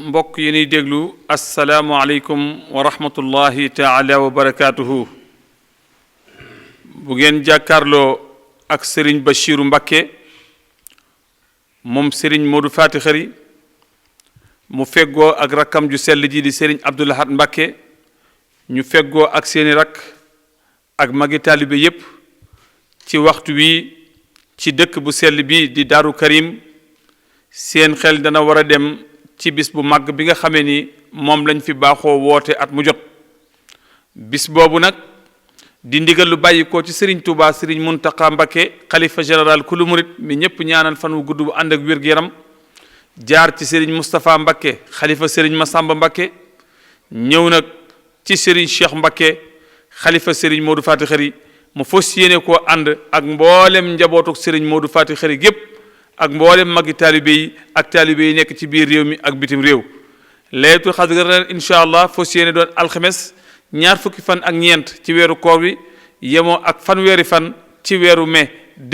mbokk yi ñuy déglu asalaamualeykum wa rahmatullahi taala wa barakaatuhu. bu ngeen jàkkaarloo ak Serigne Bachiru Mbakke moom Serigne Modou Fati Xari mu feggoo ak rakkam ju sell ji di Serigne Abdoul Ahad Mbakke ñu feggoo ak seeni rakk ak magi taalibe yépp ci waxtu wi ci dëkk bu sell bi di Daaru Karim seen xel dana war a dem ci bis bu màgg bi nga xamee ni moom lañ fi baaxoo woote at mu jot. bis boobu nag di ndigal lu bàyyi ko ci Serigne Touba Serigne Mountakha Mbakke xalifa général kulu murit mi ñëpp ñaanal fan wu gudd bu ànd ak wér-gu-yaram jaar ci Serigne Moustapha Mbakke xalifa Serigne Massamba Mbakke ñëw nag ci Serigne Cheikh Mbakke xalifa Serigne Modou Fati Xari mu fas yéene koo ànd ak mboolem njabootuk Serigne Modou Fati Xari gépp ak mboolem magi taalibe yi ak taalibe yi nekk ci biir réew mi ak bitim réew. laylatul xadr incha allah fas yéene doon alxames ñaar fukki fan ak ñeent ci weeru koor wi yemoo ak fanweeri fan ci weeru mai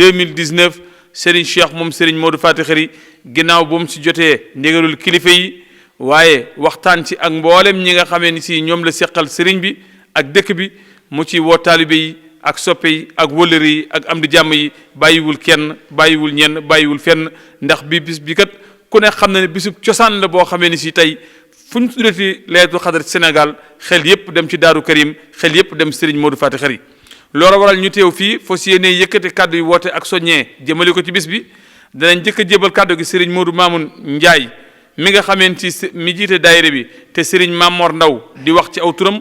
2019 Serigne Cheikh moom Serigne Modou Fati Xari ginnaaw bu mu si jotee ndigalul kilifa yi waaye waxtaan ci ak mboolem ñi nga xamee ni si ñoom la seqal Serigne bi ak dëkk bi mu ci woo taalibe yi ak soppe yi ak wëllëre yi ak am di jàmm yi bàyyiwul kenn bàyyiwul ñenn bàyyiwul fenn ndax bi bis bi kat ku ne xam na ne bisub cosaan la boo xamee ni si tey fu ñu tuddati laylatul xadr Sénégal xel yépp dem ci Daaru Karim xel yépp dem Serigne Modou Fati Xari loolu waral ñu teew fii fas yéene yëkkati kàddu yi woote ak soññee jëmale ko ci bis bi danañ njëkk a jébal kàddu gi Serigne Modou Mamoun Ndiaye mi nga xameen ci mi jiite daayira bi te Serigne Mamor Ndaw di wax ci aw turam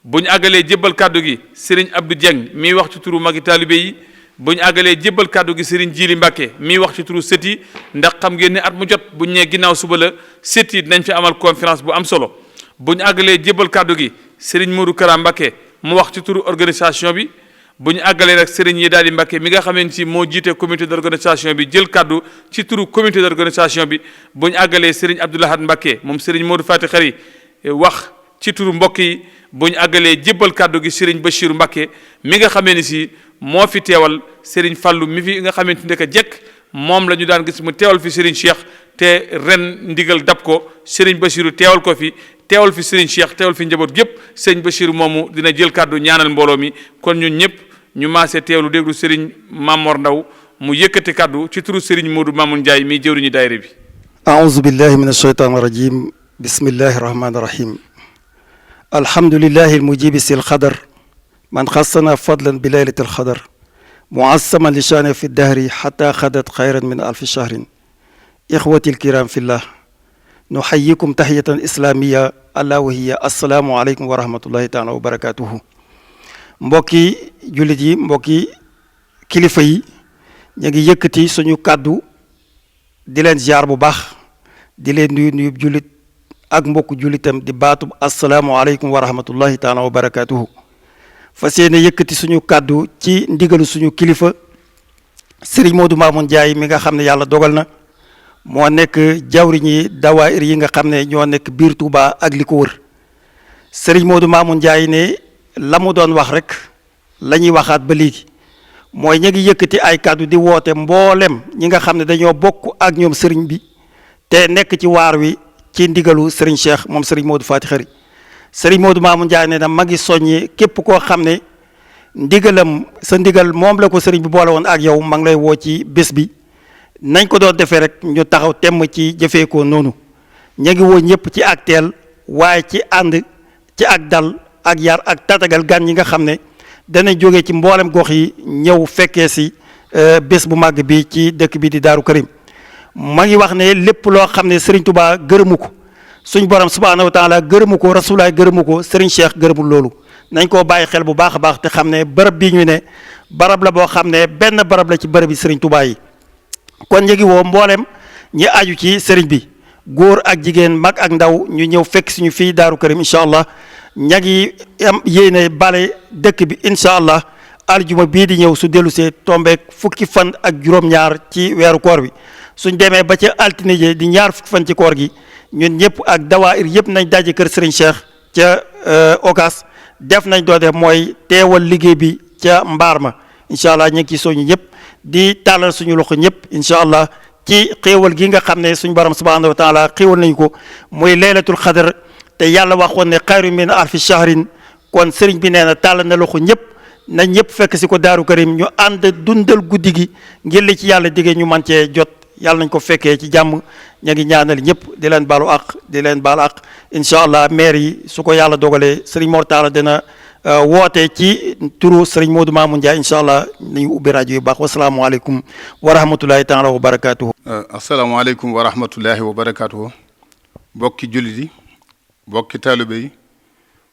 bu ñu àggalee jébbal kàddu gi Serigne Abdou Dieng miy wax ci turu magi taalibe yi bu ñu àggalee jébbal kàddu gi Serigne Jili Mbàkke miy wax ci turu sët yi ndax xam ngeen ne at mu jot bu ñu nee ginnaaw suba la sët yi dinañ fi amal conférence bu am solo bu ñu àggalee jébbal kàddu gi Serigne Modou Kara Mbàkke mu wax ci turu organisation bi bu ñu àggalee rek Serigne Yeddaali Mbàkke mi nga xamante si moo jiite comité d'organisation bi jël kàddu ci turu comité d'organisation bi bu ñu àggalee Serigne Abdoul Ahad Mbàkke moom Serigne Modou Fati Xari wax ci turu mbokk yi bu ñu àggalee jébbal kàddu gi Serigne Bachiru Mbakke mi nga xamee ni si moo fi teewal Serigne Fallou mi fi nga xamante ne que jekk moom la ñu daan gis mu teewal fi Serigne Cheikh te ren ndigal dab ko Serigne Bachiru teewal ko fi teewal fi Serigne Cheikh teewal fi njaboot gépp Serigne Bachiru moomu dina jël kàddu ñaanal mbooloo mi kon ñun ñëpp ñu maasee teewlu déglu Serigne Mamor Ndaw mu yëkkati kàddu ci turu Serigne Modou Mamoun Ndiaye mi jëwriñu daayira bi. aouzu billahi min ashaytan rajim bismillahi rahmani rahim. alhamdulillahi almujibi sil xadar man xassana fadlan bi laylatil xadar muassaman li shaane fi dahri xata xadat xayran min alfi shahrin ixwati alkiram fillah nuxayikum taxiyatan islamiya ala wa hiya assalaamu aleykum wa rahmatullahi taala wa barakatuhu. mbokki jullit yi mbokki kilifa yi ñu ngi yëkkati suñu kàddu di leen ziar bu baax di leen nuyu jullit ak mbokku jullitam di baatub asalaamualeykum wa rahmatullahi taala wa barakatuhu. fas yéene yëkkati suñu kàddu ci ndigalu suñu kilifa Serigne Modou Mamoun Ndiaye mi nga xam ne yàlla dogal na moo nekk jawriñi dawaayir yi nga xam ne ñoo nekk biir Touba ak li ko wër. Serigne Modou Mamoun Ndiaye ne la mu doon wax rek la ñuy waxaat ba léegi mooy ñu ngi yëkkati ay kàddu di woote mboolem ñi nga xam ne dañoo bokk ak ñoom Serigne bi te nekk ci waar wi. ci ndigalu Serigne Cheikh moom Serigne Modou Fati Xari Serigne Modou Mamoun Ndiaye ne na ma ngi soññi képp koo xam ne ndigalam sa ndigal moom la ko Serigne bi boole woon ak yow ma ngi lay woo ci bés bi nañ ko doon defee rek ñu taxaw temm ci jëfee ko noonu ñu ngi woo ñëpp ci ak teel waaye ci ànd ci ak dal ak yar ak tatagal gan ñi nga xam ne danañ jógee ci mboolem gox yi ñëw fekkee si bés bu màgg bi ci dëkk bi di Daaru Karim. ma ngi wax ne lépp loo xam ne Serigne Touba gërëmu ko suñ borom subhaanahu wa taala gërëmu ko rasulaay gërëmu ko Serigne Cheikh gërëmul loolu nañ koo bàyyi xel bu baax a baax te xam ne barab bi ñu ne barab la boo xam ne benn barab la ci barab yi Serigne Touba yi. kon ñu ngi woo mboolem ñi aju ci Serigne bi góor ak jigéen mag ak ndaw ñu ñëw fekk suñu fii Daaru Karim incha allah ña ngi am yéene bale dëkk bi incha allah aljuma bii di ñëw su dellusee tombeek fukki fan ak juróom-ñaar ci weeru koor bi. suñ demee ba ca altine ji di ñaar fukki fan ci koor gi ñun ñëpp ak dawaayir yëpp nañ daje kër Serigne Cheikh ca Okas def nañ doo def mooy teewal liggéey bi ca mbaar ma incha allah ñu ngi ci soññu ñëpp di tàllal suñu loxo ñëpp incha allah ci xéewal gi nga xam ne suñu borom subhanahu wa taala xéewal nañu ko muy laylatul xadar te yàlla waxoon ne xayru min alfi shahrin kon sëriñ bi nee na tàll na loxo ñëpp na ñëpp fekk si ko Daaru Karim ñu ànd dundal guddi gi ngir li ci yàlla diggee ñu man cee jot yàlla nañ ko fekkee ci jàmm ña ngi ñaanal ñëpp di leen baalu àq di leen baal àq incha allah maire yi su ko yàlla dogalee sëriñ Mor Talla dina woote ci turu sëriñ Modou Mamoun Ndiaye incha allah nañu ubbi rajo yu baax wasalaamualeykum wa rahmatulahi taala wa barakaatuhu. asalaamaaleykum wa rahmatulahi wa barakaatuhu. bokki jullit yi bokki taalibe yi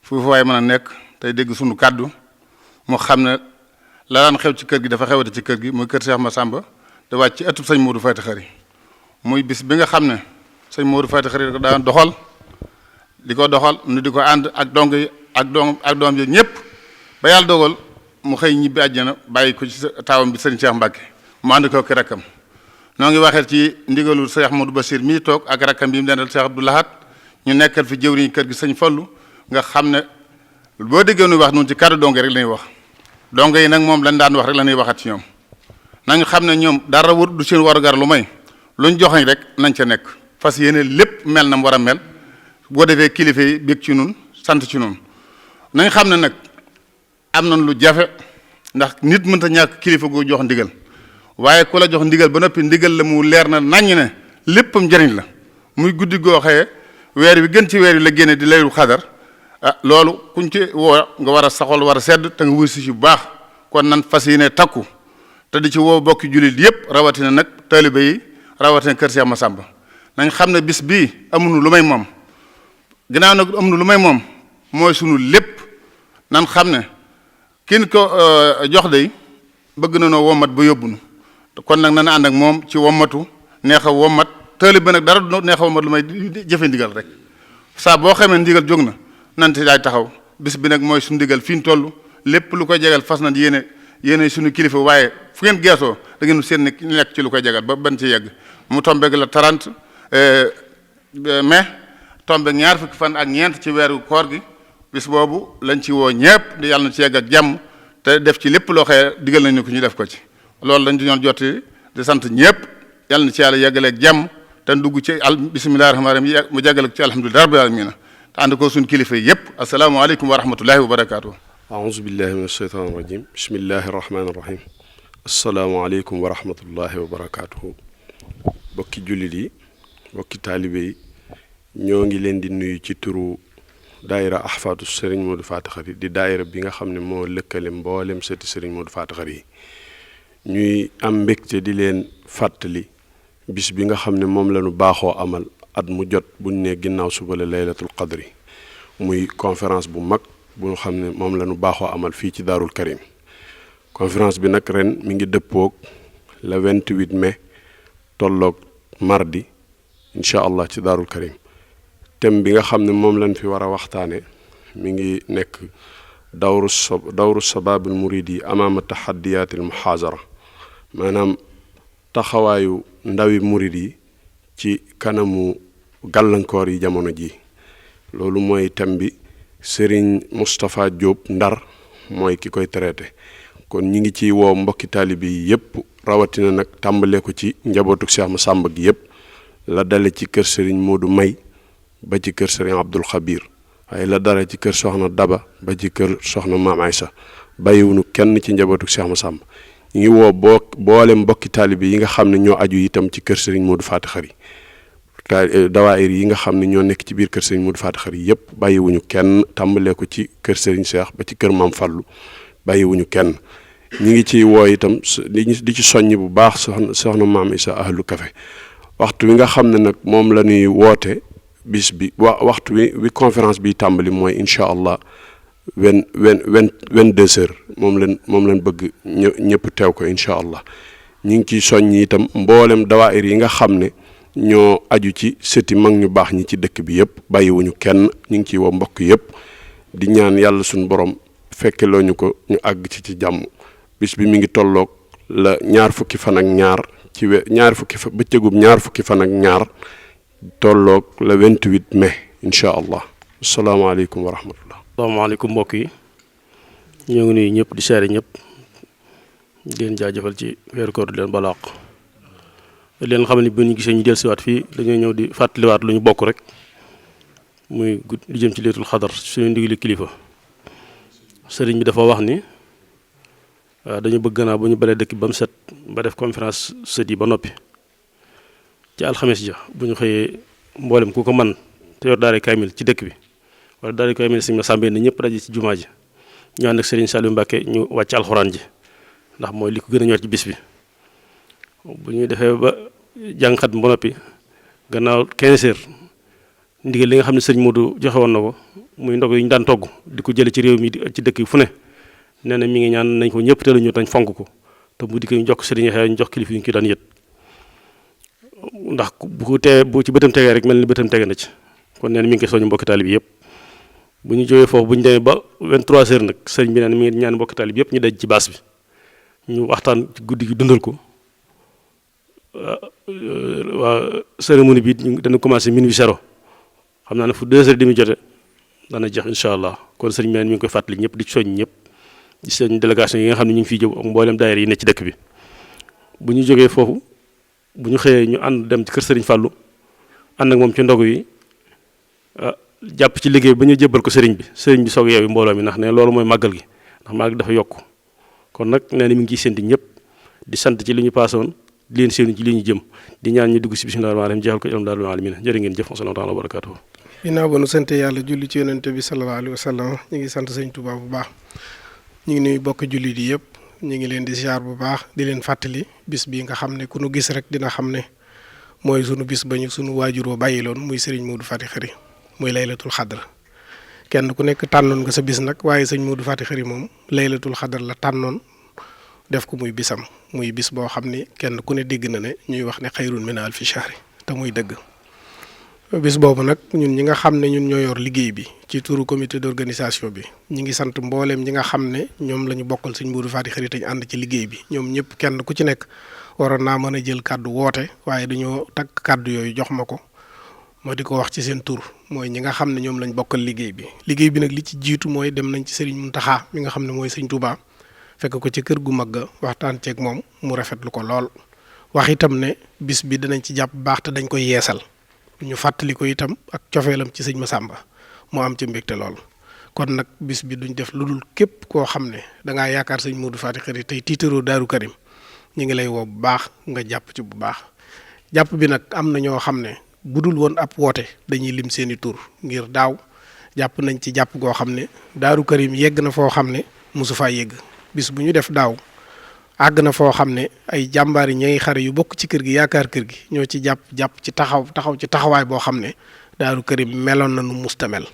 foofu waaye mën a nekk tey dégg sunu kàddu mu xam ne la daan xew ci kër gi dafa xewate ci kër gi muy kër Cheikh Massamba da wàcc ci ëttub sëñ Modou Faty Khary muy bis bi nga xam ne sëñ Modou Faty Khary ko daan doxal di ko doxal nu di ko ànd ak dong yi ak doom yi ñëpp ba yàlla dogal mu xëy ñibbi àjjana bàyyi ko ci taawam bi sëñ Cheikh Mbacke mu ànd ko ki rakkam noo ngi waxee ci ndigalul Cheikh Modou Bachir mii toog ak rakkam bi mu dendal Cheikh Abdou Lahad ñu nekkal fi jëwriñu kër gi sëñ Fallu nga xam ne boo déggee nuy wax noonu ci kàddu donge rek la ñuy wax donge yi nag moom lañ daan wax rek la ñuy waxat ci ñoom nañu xam ne ñoom dara wut du seen warugar lu may luñ joxañ rek nañ ca nekk fas yéene lépp mel na mu war a mel boo defee kilifa yi bég ci nun sant ci nun nañ xam ne nag am nañ lu jafe ndax nit mënta ñàkk kilifa gu jox ndigal waaye ku la jox ndigal ba noppi ndigal la mu leer na naññ ne léppam njëriñ la muy guddi goo xëyee weer wi gën ci weer wi la génne di laylu xadar loolu kuñ ci woo nga war a saxol war a sedd te nga wuy si bu baax kon nan fas yéene takku te di ci woo bokki jullit yëpp rawatina nag taalibe yi rawatina kër Cheikh Massamba nañ xam ne bis bii amuñu lu may moom ginnaaw nag amuñu lu may moom mooy sunu lépp nan xam ne kin ko jox day bëgg na noo wommat ba yóbbunu kon nag nan ànd ak moom ci wommatu neex a wommat taalibe nag dara du neex a wommat lu may jëfe ndigal rek saa boo xamee ndigal jóg na nan ci daay taxaw bis bi nag mooy suñu ndigal fi ñu toll lépp lu koy jegal fas na yéene suñu kilifa waaye fu ngeen geesoo da ngeen seen ne nekk ci lu koy jegal ba ban ci yegg mu tombeeg la 30 mai tombeeg ñaar fukki fan ak ñeent ci weeru koor gi bis boobu lañ ci woo ñëpp di yàlla na ci yegg ak jàmm te def ci lépp loo xëye digal nañu ko ñu def ko ci loolu lañ di ñoon jotti di sant ñëpp yàlla na ci yàlla yeggaleeg jàmm te dugg ci bismillahi rahmaani rahim mu jàggale ko ci alhamdulillahi rabbil alamin te ànd ko suñu kilifa yëpp asalaamaaleykum wa rahmatullahi wa barakaatu. aouzu billahi min asheytaan irajim bismillahi irrahmani irrahim asalaamaaleykum wa rahmatullahi wa barakatuhu bokki jullit yi bokki taalibe yi ñoo ngi leen di nuyu ci turu daayira ahfaadu sëriñ Modou Faty Khary di daayira bi nga xam ne moo lëkkale mboolem sëti sëriñ Modou Faty Khary yi ñuy am mbégte di leen fàttali bis bi nga xam ne moom la ñu baaxoo amal at mu jot buñ ne ginnaaw suba la laylatul qadri muy conférence bu mag bu xam ne moom la ñu baaxoo amal fii ci Daarul Karim conférence bi nag ren mi ngi dëppoog le 28 mai tolloog mardi incha allah ci Daarul Karim thème bi nga xam ne moom lañ fi war a waxtaane mi ngi nekk dawru sababul muridi amaama taxaddiyatil muhaazara maanaam taxawaayu ndawi murid yi ci kanamu gàllankoor yi jamono ji loolu mooy thème bi Serigne Moustapha Diop Ndar mooy ki koy traité kon ñi ngi ci woo mbokki taalibe yi yëpp rawatina nag tàmbalee ko ci njabootu Cheikh Massamba gi yëpp la dale ci kër Serigne Modou May ba ci kër Serigne Abdoul Khabir waaye la dale ci kër Soxna Daba ba ci kër Soxna Maam Aysa bàyyiwunu kenn ci njabootu Cheikh Massamba ñu ngi woo boole mbokki taalibe yi nga xam ne ñoo aju itam ci kër Serigne Modou Faty Khary dawaayir yi nga xam ne ñoo nekk ci biir kër Serigne Modou Faty Khary yëpp bàyyiwuñu kenn tàmbalee ko ci kër Serigne Cheikh ba ci kër Maam Fallu bàyyiwuñu kenn ñu ngi ci woo itam di ci soññ bu baax soxna Maam Isa ahlu café waxtu wi nga xam ne nag moom la ñuy woote bis bi waxtu wi conférence bi tàmbali mooy incha allah 22 heures moom leen bëgg ñëpp teew ko incha allah ñu ngi ciy soññ itam mboolem dawaayir yi nga xam ne ñoo aju ci sëti mag ñu baax ñi ci dëkk bi yëpp bàyyiwuñu kenn ñu ngi ciy woo mbokk yëpp di ñaan yàlla suñu borom fekkeloo ñu ko ñu àgg ci jàmm bis bi mi ngi tolloog la ñaar fukki fan ak ñaar ci bëccëgub ñaar fukki fan ak ñaar tolloog le 28 mai incha allah asalaamaaleykum wa rahmatullah. asalaamaaleykum mbokk yi ñoo ngi nuyu ñëpp di seere ñëpp di leen jaajëfal ci weeru koor di leen balaax leen xam ne bu ñu gisee ñu dellusiwaat fii dañoo ñëw di fàttaliwaat lu ñu bokk rek muy lu jëm ci leetul xadar suñu ndigali kilifa sëriñ bi dafa wax ni dañu bëgg naa bu ñu balee dëkk ba mu set ba def conférence sët yi ba noppi ci alxames ja bu ñu xëyee mboolem ku ko man te yor daare kaamil ci dëkk bi wala daare kaamil sëñ Massamba ne ñëpp daje ci jumaa ji ñu ànd ak sëriñ Saliou Mbacke ñu wàcc alxuraan ji ndax mooy li ko gën a ñor ci bis bi bu ñuy defee ba jàngxat ba noppi gannaaw 15 heures ndigal li nga xam ne sëriñ Modou joxe woon na ko muy ndog yi ñu daan togg di ko jële ci réew mi ci dëkk yi fu ne nee na mi ngi ñaan nañ ko ñëpp teelu ñu tañ fonk ko te bu dikkee ñu jox ko sëriñ Yaxya ñu jox kilifa yi ñu ko daan yët ndax bu ko tee bu ci bëtam tegee rek mel ni bëtam tege na ci kon nee na mi ngi koy soñu mbokki taalib yëpp bu ñu jógee foofu bu ñu demee ba 23 heures nag sëriñ bi nee na mi ngi ñaan mbokki taalib yëpp ñu daj ci baas bi ñu waxtaan ci guddi gi dundal ko waa cérémonie bi dana commencé minuit 0 xam naa ne fu 2h30 jote dana jeex incha allah kon sëriñ bi mi ngi koy fàttali ñëpp di soñ ñëpp di seen délégation yi nga xam ne ñu ngi fiy jëw ak mboolem daayira yi ne ci dëkk bi bu ñu jógee foofu bu ñu xëyee ñu ànd dem ci kër sëriñ Fallou ànd ak moom ci ndogu yi jàpp ci liggéey ba ñu jébbal ko sëriñ bi soog yeewi mbooloo mi ndax ne loolu mooy màggal gi ndax màggal dafa yokk kon nag nee na mi ngi ciy sénti ñëpp di sant ci li ñu paasoon di leen séenu ci li ñu jëm di ñaan ñu dugg si bismillaahi rahmaani rahiim jeexal ko alhamdulillaahi rabbil aalamiin jërë ngeen jëf wa taala wa barakaatuh. ginnaaw ba nu sant yàlla julli ci yonente bi sallallahu alayhi wa sallam ñu ngi sant sëñ Tuubaa bu baax ñu ngi nuyu bokk jullit yi yëpp ñu ngi leen di ziar bu baax di leen fàttali bis bi nga xam ne ku nu gis rek dina xam ne mooy sunu bis ba ñu sunu waajur wa bàyyiloon muy sëriñ Modou Fati Xëri muy laylatul xadr kenn ku nekk tànnoon nga sa bis nag waaye sëñ Modou Fati Xëri moom laylatul xadr la tànnoon def ko muy bisam muy bis boo xam ni kenn ku ne dégg na ne ñuy wax ne xayrun min alfi shahri te muy dëgg bis boobu nag ñun ñi nga xam ne ñun ñoo yor liggéey bi ci turu comité d'organisation bi ñi ngi sant mbooleem ñi nga xam ne ñoom la ñu bokkal sëñ Modou Fati Xëri te ñu ànd ci liggéey bi ñoom ñëpp kenn ku ci nekk waroon naa mën a jël kàddu woote waaye dañoo takk kàddu yooyu jox ma ko ma di ko wax ci seen tur mooy ñi nga xam ne ñoom lañ bokkal liggéey bi nag li ci jiitu mooy dem nañ ci Serigne Mountakha mi nga xam ne mooy sëñ Touba fekk ko ci kër gu mag ga waxtaan ceeg moom mu rafetlu ko lool wax itam ne bis bi dinañ ci jàpp baax te dañ koy yeesal ñu fàttali ko itam ak cofeelam ci sëñ Massamba moo am ci mbégte lool kon nag bis bi duñ def lu dul képp koo xam ne dangaa yaakaar sëñ Modou Fati Xëri tey tiitaroo Daaru Karim ñu ngi lay woo bu baax nga jàpp ci bu baax jàpp bi nag am na ñoo xam ne bu dul woon ab woote dañuy lim seeni tur ngir daaw jàpp nañ ci jàpp goo xam ne Daaru Karim yegg na foo xam ne mosu faa yegg bis bu ñu def daaw àgg na foo xam ne ay jàmbaari ñay xare yu bokk ci kër gi yaakaar kër gi ñoo ci jàpp ci taxaw ci taxawaay boo xam ne Daaru Karim meloon na nu mustamel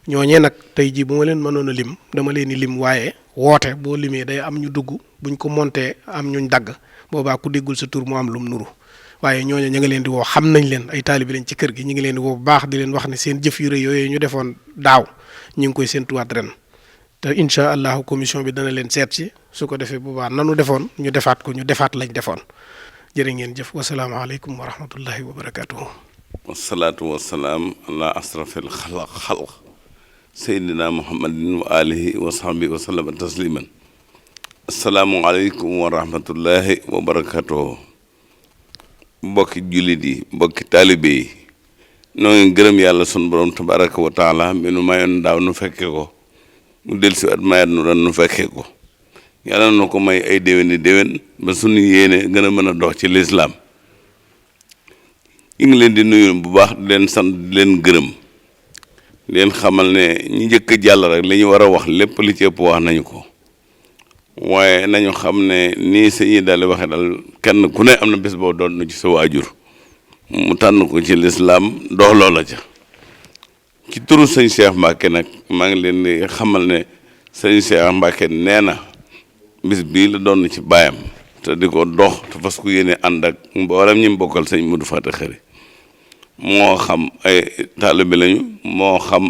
ñooñee nag tey jii bu ma leen mënoon a lim dama leen di lim waaye woote boo limee day am ñu dugg buñ ko monté am ñuñ dagg boobaa ku déggul sa tur mu am lum nuru waaye ñooñu ñu ngi leen di woo xam nañ leen ay taalibi lañ ci kër gi ñu ngi leen di woo bu baax di leen wax ne seen jëf yu rëy yooyu ñu defoon daaw ñu ngi koy séentuwaat ren te incha allahu commission bi dana leen seet si su ko defee bu baax nanu defoon ñu defaat ko ñu defaat lañ defoon jërë ngeen jëf wasalaamaaleykum wa rahmatullahi wa barakatuhu. wasalaatu wasalaam ala asrafil xalq seydina muhammadin wa alihi wa sahbihi wa sallama tasliman asalaamualeykum wa rahmatullahi wa barakatuhu. mbokki jullit yi mbokki taalibe yi noo ngi gërëm yàlla sun borom tabaraka wa taala mi nu mayoon daaw nu fekke ko mu del si at mayat nu ren nu fekkee ko yàlla na ko may ay déwéni déwén ba sunu yéene gën a mën a dox ci lislaam ñu ngi leen di nuyu bu baax di leen sant di leen gërëm di leen xamal ne ñi njëkk a jàll rek li ñu war a wax lépp li ci ëpp wax nañu ko waaye nañu xam ne nii sëñ daal di waxe dal kenn ku ne am na bés boo doon na ci sa waajur mu tànn ko ci lislaam dox loola ca ci turu sëñ Cheikh Mbacke nag maa ngi leen di xamal ne sëñ Cheikh Mbacke nee na bis bii la doon ci baayam te di ko dox te fas ku yéene ànd ak mboolem ñi bokkal sëñ Modou Fati Xëri moo xam ay taalibe lañu moo xam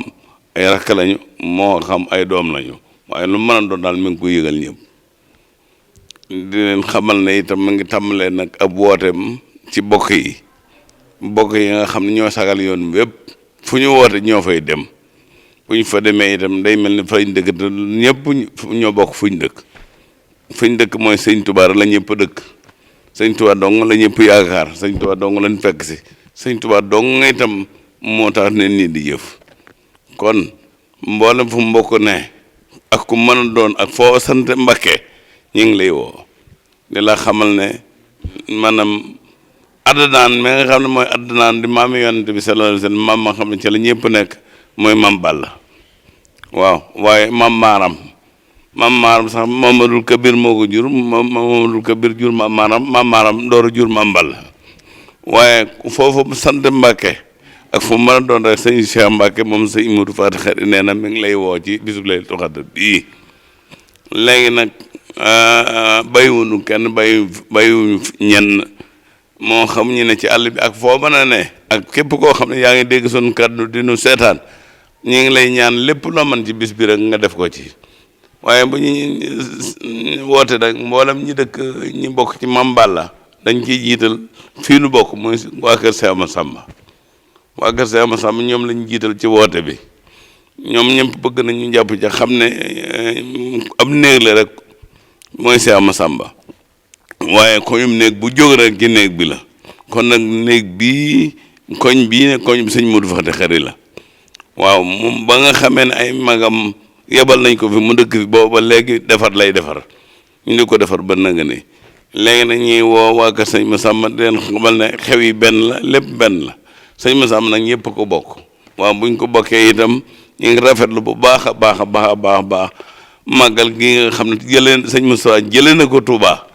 ay rakk lañu moo xam ay doom lañu waaye lu mën a doon daal mi ngi koy yëgal ñëpp di leen xamal ne itam mu ngi tàmbalee nag ab wooteem ci bokk yi nga xam ne ñoo sagal yoon wépp fu ñu woote ñoo fay dem fu ñu fa demee itam day mel ni fañ dëkk te ñëpp ñoo bokk fuñ dëkk mooy sëñ Tuubaa la ñëpp dëkk sëñ Tuubaa dong la ñëpp yaakaar sëñ Tuubaa dong lañ fekk si sëñ Tuubaa dong itam moo tax ne nii di jëf kon mboolem fu mbokk ne ak ku mën a doon ak foo sant Mbàkke ñu ngi lay woo di la xamal ne maanaam Adnaan mi nga xam ne mooy Adnaan di maami yonent bi sallallahu alayhi wa sallam maam ma xam ne ci la ñëpp nekk mooy maam Balla waaw waaye maam Maaram sax Mamadul Kabir moo ko jur Mamadul Kabir jur maam Maaram door a jur maam Balla waaye foofu sant Mbàkke ak fu mën a doon rek sëñ Cheikh Mbàkke moom sëñ Modou Faty Khary nee na mi ngi lay woo ci bisub Laylatul Qadr bii léegi nag bàyyiwuñu kenn bàyyiwuñu ñenn moo xam ñu ne ci àll bi ak foo mën a ne ak képp koo xam ne yaa ngi dégg sunu kàddu di nu seetaan ñu ngi lay ñaan lépp loo mën ci bis bi rek nga def ko ci waaye bu ñu woote nag mboolem ñi dëkk ñi bokk ci Mame Balla dañ ciy jiital fii nu bokk mooy waa kër Cheikh Massamba waa kër Cheikh Massamba ñoom lañ jiital ci woote bi ñoom ñëpp bëgg nañ ñu jàpp ca xam ne am néeg la rek mooy Cheikh Massamba waaye koñum néeg bu jóg rek ci néeg bi la kon nag néeg bii koñ bii ne koñ bi sëñ Modou Faty Khary la waaw moom ba nga xamee ne ay magam yebal nañ ko fi mu dëkk fi booba léegi defar lay defar ñu di ko defar ba nanga ne léegi nag ñuy woo waa kër sëñ Massamba di leen xamal ne xew yi benn la lépp benn la sëñ Massamba nag ñëpp ko bokk waaw buñ ko bokkee itam ñu ngi rafetlu bu baax a baax a baax a baax a baax màggal gi nga xam ne jëlee sëñ Moussa jëlee na ko Touba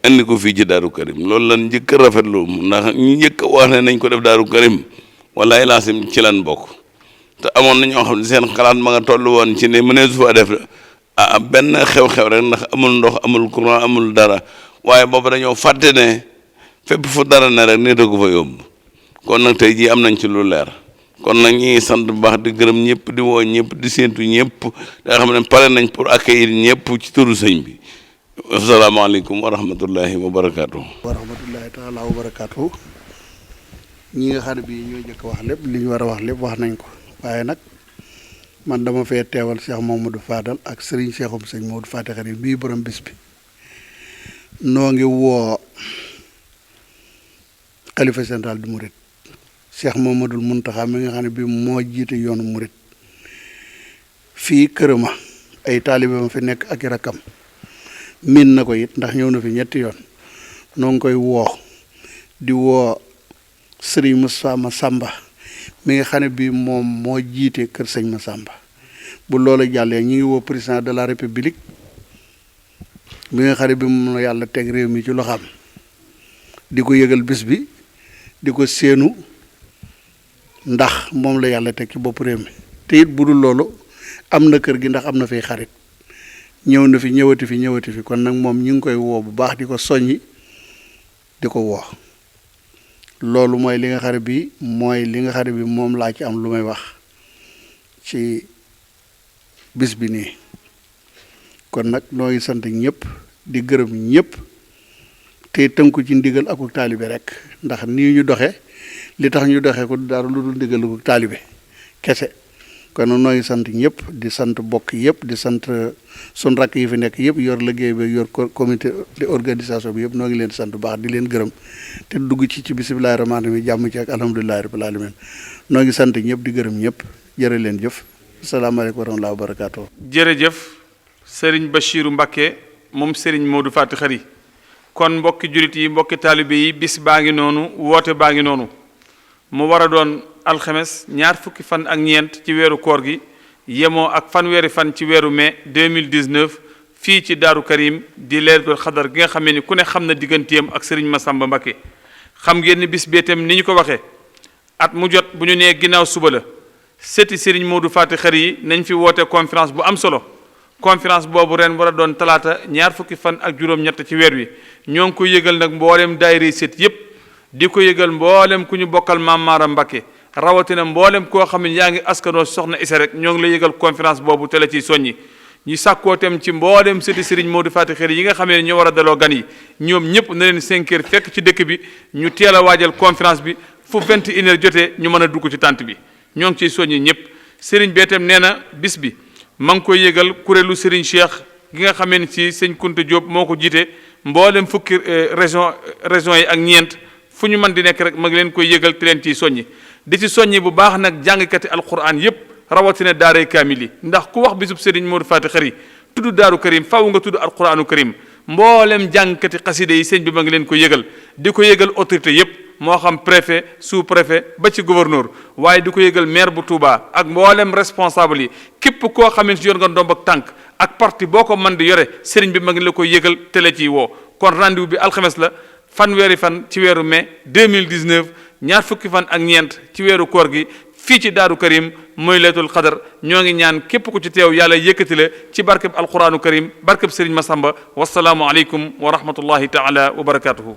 indi ko fii ci Daaru Karim loolu lan njëkk a rafetlu ndax ñu njëkk a wax ne nañ ko def Daaru Karim wallaay laasim ci lan bokk te amoon na ñoo xam ne seen xalaat ma nga toll woon ci ne mënee su fa def benn xew-xew rek ndax amul ndox amul courant amul dara waaye boobu dañoo fàtte ne fépp fu dara ne rek nit a ko fa yóbbu kon nag tey jii am nañ ci lu leer kon nag ñi sant bu baax di gërëm ñëpp di woo ñëpp di séentu ñëpp da xam ne pare nañ pour accueillir ñëpp ci turu sëñ bi asalaamaaleykum wa rahmatullahi wa barakaatu. wa rahmatullahi taala wa barakaatu ñi nga xam ne bii ñoo jëkk wax lépp li ñu war a wax lépp wax nañ ko waaye nag man dama fee teewal Cheikh Mamadou Fadal ak Serigne Cheikhum sëñ Modou Faty Khary bii borom bis bi noo ngi woo xalifa central du Mouride Cheikh Mamadou Mountakha mi nga xam ne bii moo jiite yoonu Mouride fii kërëma ay taalibe ma fi nekk ak i rakkam miin na ko it ndax ñëw na fi ñetti yoon noo ngi koy woo di woo Serigne Moustapha Massamba mi nga xam ne bii moom moo jiite kër sëñ Massamba bu loola jàllee ñu ngi woo président de la république mi nga xam ne bii moom la yàlla teg réew mi ci loxaam di ko yëgal bis bi di ko séenu ndax moom la yàlla teg ci bopp réew mi te it bu dul loolu am na kër gi ndax am na fiy xarit ñëw na fi ñëwati fi kon nag moom ñu ngi koy woo bu baax di ko soññi di ko woo loolu mooy li nga xam ne bi moom laa ci am lu may wax ci bis bi nii kon nag noo ngi sant ñëpp di gërëm ñëpp te tënku ci ndigal ak taalibe rek ndax nii ñu doxe li tax ñu doxee ko dara lu dul ndigal ak taalibe kese kon noo ngi sant ñëpp di sant bokk yëpp di sant sun rakk yi fi nekk yëpp yor liggéey bi yor comité de organisation bi yëpp noo ngi leen sant bu baax di leen gërëm te dugg ci bismillaahi rahmaani rahiim jàmm ci ak alhamdulillahi rabbil alamin noo ngi sant ñëpp di gërëm ñëpp jërë leen jëf asalaamaaleykum wa rahmatullaahi wa barakaatu. jërëjëf Serigne Bachirou Mbacké moom Serigne Modou Faty Khary kon mbokki julit yi mbokki taalibe yi bis baa ngi noonu woote baa ngi noonu mu war a doon alxames ñaar fukki fan ak ñeent ci weeru koor gi yemoo ak fanweeri fan ci weeru mai 2019 fii ci Daaru Karim di Laylatul Qadr gi nga xamee ni ku ne xam na digganteem ak Serigne Massamba Mbacké xam ngeen ni bis bi itam ni ñu ko waxee at mu jot bu ñu nee ginnaaw suba la sëti Serigne Modou Faty Khary yi nañ fi woote conférence bu am solo conférence boobu ren war a doon talaata ñaar fukki fan ak juróom-ñett ci weer wi ñoo ngi ko yëgal nag mboolem daayira sët yépp di ko yëgal mboolem ku ñu bokkal Maam Maaram Mbacké rawatina mboolem koo xam ne yaa ngi askanoo soxna Issa rek ñoo ngi la yëgal conférence boobu te la ciy soññi ñu sàkkoo tem ci mboolem sëti Serigne Modou Faty Khary yi nga xam ne ñoo war a daloo gan yi ñoom ñëpp na leen 5 heures fekk ci dëkk bi ñu teel a waajal conférence bi fu 21 heures jotee ñu mën a dugg ci tànt bi ñoo ngi ciy soññi ñëpp Serigne bi itam nee na bis bi ma ngi koy yëgal kuréelu Serigne Cheikh gi nga xamee ni ci sëñ Kunta Diop moo ko jiite mboolem fukki région yi ak ñeent fu ñu mën di nekk rek ma ngi leen koy yëgal te leen ciy soññi di ci soññi bu baax nag jàngkati alquran yépp rawatina daaray kaamil yi ndax ku wax bisub Serigne Modou Fati Khary tudd daaru karim faaw nga tudd alquranu karim mboolem jàngkati xaside yi sëñ bi ma ngi leen ko yëgal di ko yëgal autorité yépp moo xam préfet sous préfet ba ci gouverneur waaye di ko yëgal maire bu Touba ak mboolem responsable yi képp koo xam ne si yor nga ndomb ak tànk ak parti boo ko mën di yore sëriñ bi ma ngi la koy yëgal télé ciy woo kon rendez-vous bi alxames la fanweeri fan ci weeru mai 2019 ñaar fukki fan ak ñeent ci weeru koor gi fii ci daaru karim mooy laylatul qadar ñoo ngi ñaan képp ku ci teew yàlla yëkkati la ci barkeb alquranu karim barkeb sëriñ Masamba wasalaamu aleykum wa rahmatullahi taala wa barakatuhu